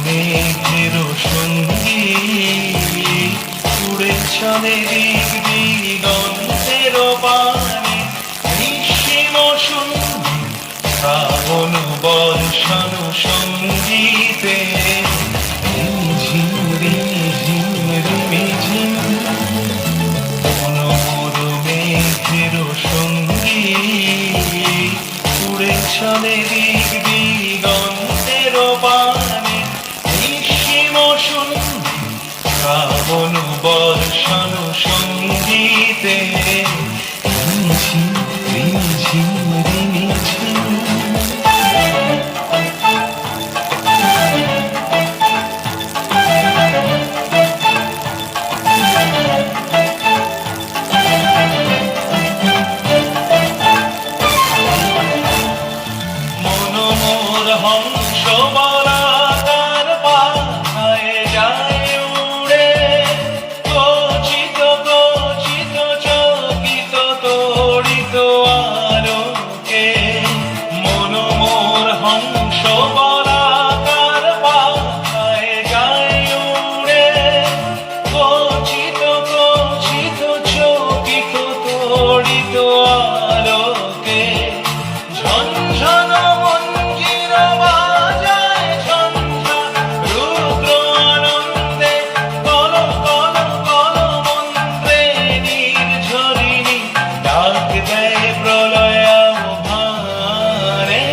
মেঘের সঙ্গী উড়ে চলে দিক দিগন্তের পানে নিঃসীম শূন্য শ্রাবণ বর্ষণ সঙ্গীতে ঝিমরি ঝিমরি ঝিম মনোমর মেঘের সঙ্গী উড়ে চলে দিক দিগন্তের পানে নিঃসীম শূন্য শ্রাবণ বর্ষণ সঙ্গীতে ঝিম ঝিম ঝিম মনোমর হংস বলাকার পাখায় যায় উড়ে কচিত কচিত চকিত তড়িত আলোকে মনোমর হংস বলাকার পাখায় যায় উড়ে কচিত কচিত চকিত তড়িত আলোকে ঝনঝন মঞ্জির বাজায় ঝঞ্ঝা রুদ্র আনন্দে কল কল কল মন্ত্রে নির্ঝরিণী ডাক দেয় প্রলয় আহ্বানে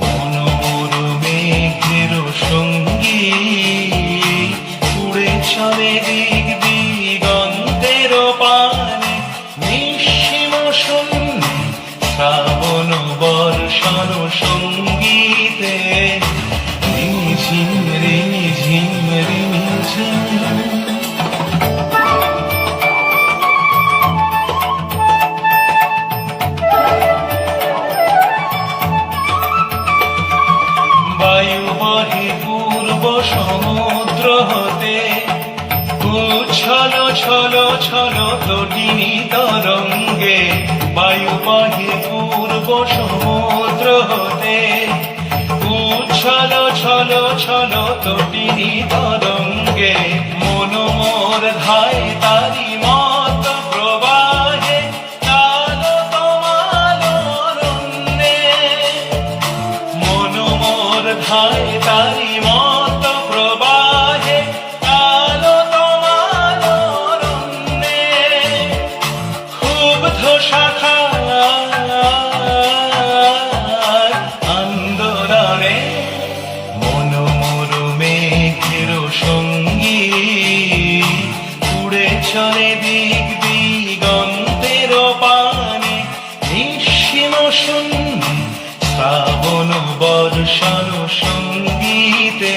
মনোমর মেঘের সঙ্গী উড়ে চলে দিক দিগন্তের পানে নিঃসীম শূন্য শ্রাবণ বর্ষণ সঙ্গীতে ঝিম ঝিম ঝিম বায়ু বহে পূর্ব সমুদ্র হতে উচ্ছল ছল ছল তটিনী তরঙ্গে বায়ু বহে পূর্ব সমুদ্র হতে উচ্ছল ছল ছল তটিনী তরঙ্গে মনোমর ধায় তারি মত প্রবাহে কালো তোমাল অরণ্যে মনোমর ধায় তারি মত প্রবাহে কালো তোমাল অরণ্যে ক্ষুব্ধ শাখা আন্দোলনে মনোমর মেঘের সঙ্গী উড়ে চলে দিক দিগন্তের পানে নিঃসীম শূন্য শ্রাবণ বর্ষণ সঙ্গীতে